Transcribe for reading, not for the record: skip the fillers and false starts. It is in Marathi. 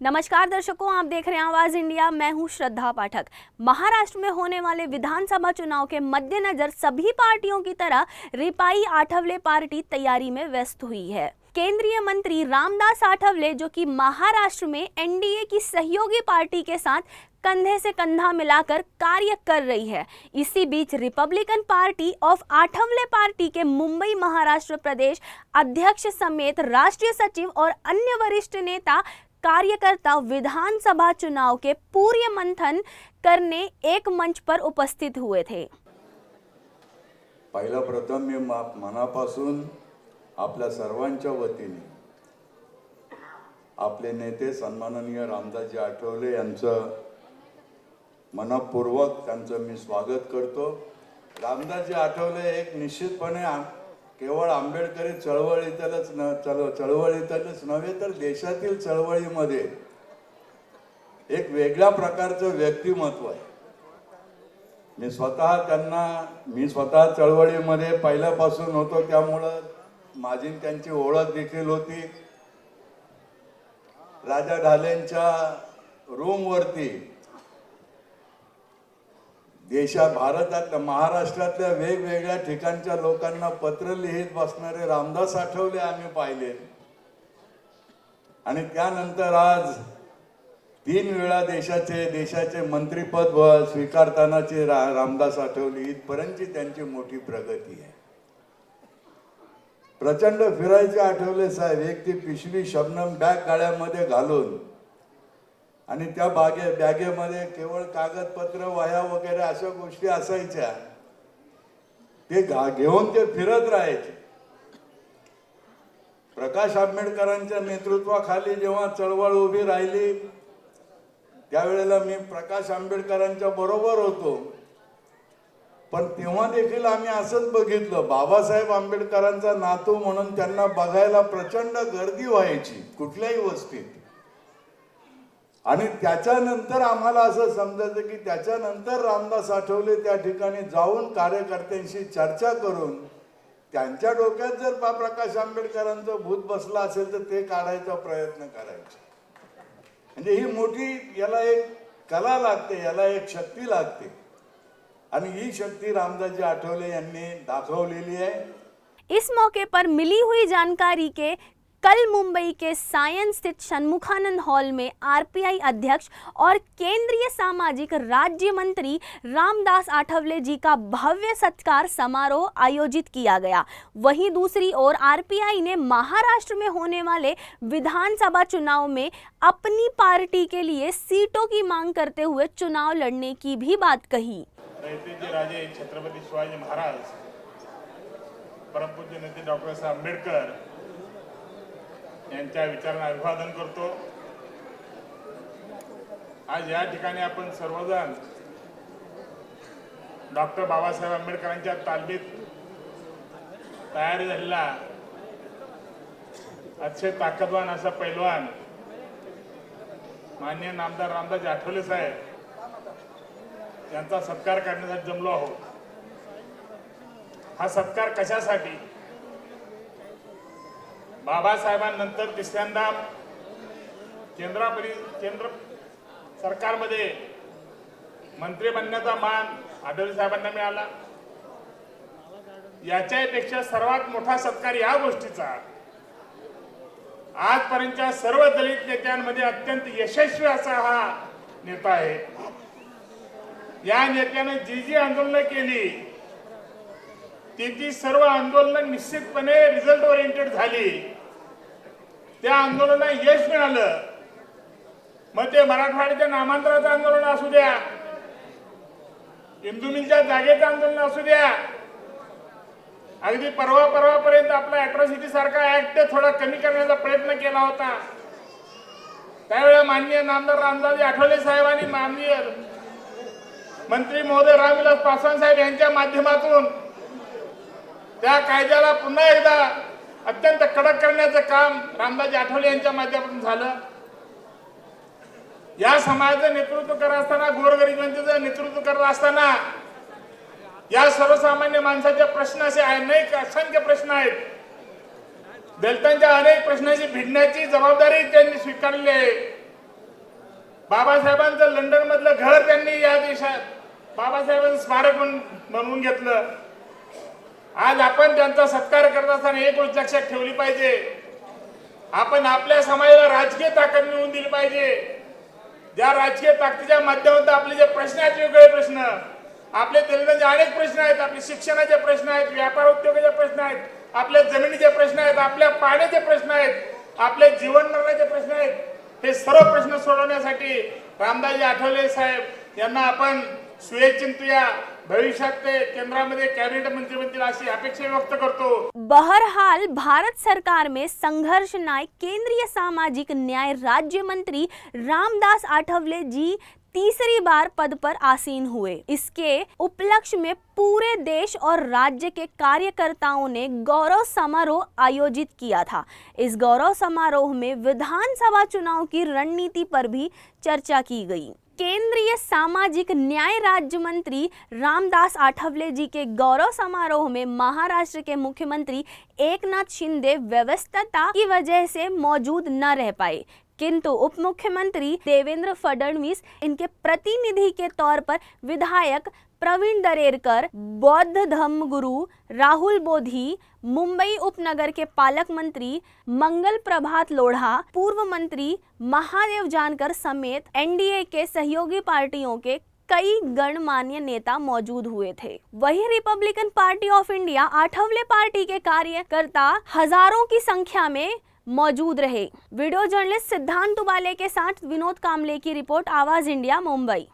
नमस्कार दर्शकों, आप देख रहे हैं आवाज इंडिया। मैं हूं श्रद्धा पाठक। महाराष्ट्र में होने वाले विधानसभा चुनाव के मद्देनजर सभी पार्टियों की तरह रिपाई आठवले पार्टी तैयारी में व्यस्त हुई है। केंद्रीय मंत्री रामदास आठवले, जो कि महाराष्ट्र में एनडीए की सहयोगी पार्टी के साथ कंधे से कंधा मिलाकर कार्य कर रही है। इसी बीच Republican party of Athawale party के मुंबई महाराष्ट्र प्रदेश अध्यक्ष समेत राष्ट्रीय सचिव और अन्य वरिष्ठ नेता कार्यकर्ता विधानसभा चुनाव के पूर्व मंथन करने एक मंच पर उपस्थित हुए थे। पहिला प्रथम मी मनापासून आपल्या सर्वांच्या वतीने आपले नेते सन्माननीय रामदासजी आठवले यांचं मनपूर्वक त्यांचं मी स्वागत करतो। रामदासजी आठवले एक निश्चितपणे केवळ आंबेडकरी चळवळीतच नव्हे तर देशातील चळवळीमध्ये एक वेगळ्या प्रकारचं व्यक्तिमत्व आहे। मी स्वतः चळवळीमध्ये पहिल्यापासून होतो, त्यामुळे माझी त्यांची ओळख देखील होती। राजा ढालेंच्या रूमवरती भारतातल्या महाराष्ट्रातल्या वेगवेगळ्या ठिकाणच्या लोकांना पत्र लिहित बसणारे रामदास आठवले आम्ही पाहिले। आणि त्यानंतर आज 3 वेळा देशाचे मंत्रिपद स्वीकारतानाचे रामदास आठवले इथपर्यंतची त्यांची मोठी प्रगती आहे। प्रचंड फिरायचे आठवले साहेब। एक ती पिशवी शबनम बॅग गाड्यामध्ये घालून आणि त्या बॅगेमध्ये केवळ कागदपत्र वह्या वगैरे अशा गोष्टी असायच्या, ते घेऊन ते फिरत राहायचे। प्रकाश आंबेडकरांच्या नेतृत्वाखाली जेव्हा चळवळ उभी राहिली त्यावेळेला मी प्रकाश आंबेडकरांच्या बरोबर होतो, पण तेव्हा देखील आम्ही असंच बघितलं, बाबासाहेब आंबेडकरांचा नातू म्हणून त्यांना बघायला प्रचंड गर्दी व्हायची कुठल्याही वस्तीत। आणि त्याच्यानंतर आम्हाला असं समजायचं की त्याच्यानंतर रामदास आठवले त्या ठिकाणी जाऊन कार्यकर्त्यांशी चर्चा करून त्यांच्या डोक्यात जर प्रकाश आंबेडकरांचं भूत बसला असेल तर ते काढायचा प्रयत्न करायचे। म्हणजे ही मोठी, याला एक कला लागते, याला एक शक्ती लागते, आणि ही शक्ति रामदासजी आठवले यांनी दाखवलेली है। इस मौके पर मिली हुई जानकारी के कल मुंबई के सायन स्थित षणमुखानंद हॉल में आरपीआई अध्यक्ष और केंद्रीय सामाजिक राज्य मंत्री रामदास आठवले जी का भव्य सत्कार समारोह आयोजित किया गया। वहीं दूसरी ओर आरपीआई ने महाराष्ट्र में होने वाले विधानसभा चुनाव में अपनी पार्टी के लिए सीटों की मांग करते हुए चुनाव लड़ने की भी बात कही। राजे छत्रपति शिवाजी महाराज, परमपूज्य नेते डॉक्टर साहेब आंबेडकर यांच्या विचारांना अभिवादन करतो। आज या ठिकाणी आपण सर्वजण डॉक्टर बाबासाहेब आंबेडकरांच्या तालमीत तयारी झालेला अतिशय ताकदवान असा पैलवान माननीय नामदार रामदास आठवले साहेब यांचा सत्कार करण्यासाठी जमलो आहोत। हा सत्कार कशासाठी? बाबासाहेबांनंतर तिसऱ्यांदा केंद्र सरकारमध्ये मंत्री बनण्याचा मान आठवले साहेबांना मिळाला। याच्यापेक्षा सर्वात मोठा सत्कार या गोष्टीचा, आजपर्यंतच्या सर्व दलित नेत्यांमध्ये अत्यंत यशस्वी असा हा नेता आहे। या नेत्याने जी आंदोलन केली ती सर्व आंदोलन निश्चितपणे रिझल्ट ओरिएंटेड झाली। त्या आंदोलनाला यश मिळालं। मग ते मराठवाड्याच्या नामांतराचं आंदोलन असू द्या, इंदू मिलच्या जागेचं आंदोलन असू द्या, अगदी परवापर्यंत आपला अॅट्रॉसिटी सारखा ऍक्ट थोडा कमी करण्याचा प्रयत्न केला होता। त्यावेळेला माननीय नामदार रामदासजी आठवले साहेबांनी माननीय मंत्री महोदय रामविलास पासवान साहेब यांच्या माध्यमातून त्या कायद्याला पुन्हा एकदा अत्यंत कडक करण्याचं काम रामदासजी आठवले यांच्या माध्यमातून झालं। या समाजाचं नेतृत्व करत असताना, गोरगरिबांचं नेतृत्व करत असताना या सर्वसामान्य माणसाचे प्रश्न असे अनेक असंख्य प्रश्न आहेत। दलितांच्या अनेक प्रश्नांची भिडण्याची जबाबदारी त्यांनी स्वीकारली आहे। बाबासाहेबांचं लंडन मधलं घर त्यांनी या देशात बाबासाहेबांचं स्मारक बनवून घेतलं. आज आपण त्यांचा सत्कार करत असताना एक गोष्ट लक्षात ठेवली पाहिजे, आपण आपल्या समाजाला राजकीय ताकद मिळवून दिली पाहिजे. ज्या राजकीय ताकदीच्या माध्यमातून आपले जे प्रश्न आहेत, वेगवेगळे प्रश्न, आपले दलितांचे अनेक प्रश्न आहेत, आपले शिक्षणाचे प्रश्न आहेत, व्यापार उद्योगाचे प्रश्न आहेत, आपल्या जमिनीचे प्रश्न आहेत, आपल्या पाण्याचे प्रश्न आहेत, आपले जीवन मरणाचे प्रश्न आहेत, हे सर्व प्रश्न सोडवण्यासाठी रामदासजी आठवले साहेब यांना आपण शुभेच्छा भविष्यात ते केंद्रामध्ये कॅबिनेट मंत्री बनतील अशी अपेक्षा व्यक्त करतो. बहरहाल भारत सरकार में संघर्ष नायक केंद्रीय सामाजिक न्याय राज्य मंत्री रामदास आठवले जी तीसरी बार पद पर आसीन हुए. इसके उपलक्ष्य में पूरे देश और राज्य के कार्यकर्ताओं ने गौरव समारोह आयोजित किया था. इस गौरव समारोह में विधानसभा चुनाव की रणनीति पर भी चर्चा की गई. केंद्रीय सामाजिक न्याय राज्य मंत्री रामदास आठवले जी के गौरव समारोह में महाराष्ट्र के मुख्यमंत्री एकनाथ शिंदे व्यस्तता की वजह से मौजूद न रह पाए, किंतु उप मुख्यमंत्री देवेंद्र फडणवीस, इनके प्रतिनिधि के तौर पर विधायक प्रवीण दरेकर, बौद्ध धम्म गुरु राहुल बोधी, मुंबई उपनगर के पालक मंत्री मंगल प्रभात लोढ़ा, पूर्व मंत्री महादेव जानकर समेत एनडीए के सहयोगी पार्टियों के कई गणमान्य नेता मौजूद हुए थे. वही Republican party of India Athawale party के कार्यकर्ता हजारों की संख्या में मौजूद रहे. वीडियो जर्नलिस्ट सिद्धांत दुबाले के साथ विनोद कामले की रिपोर्ट, आवाज इंडिया, मुंबई.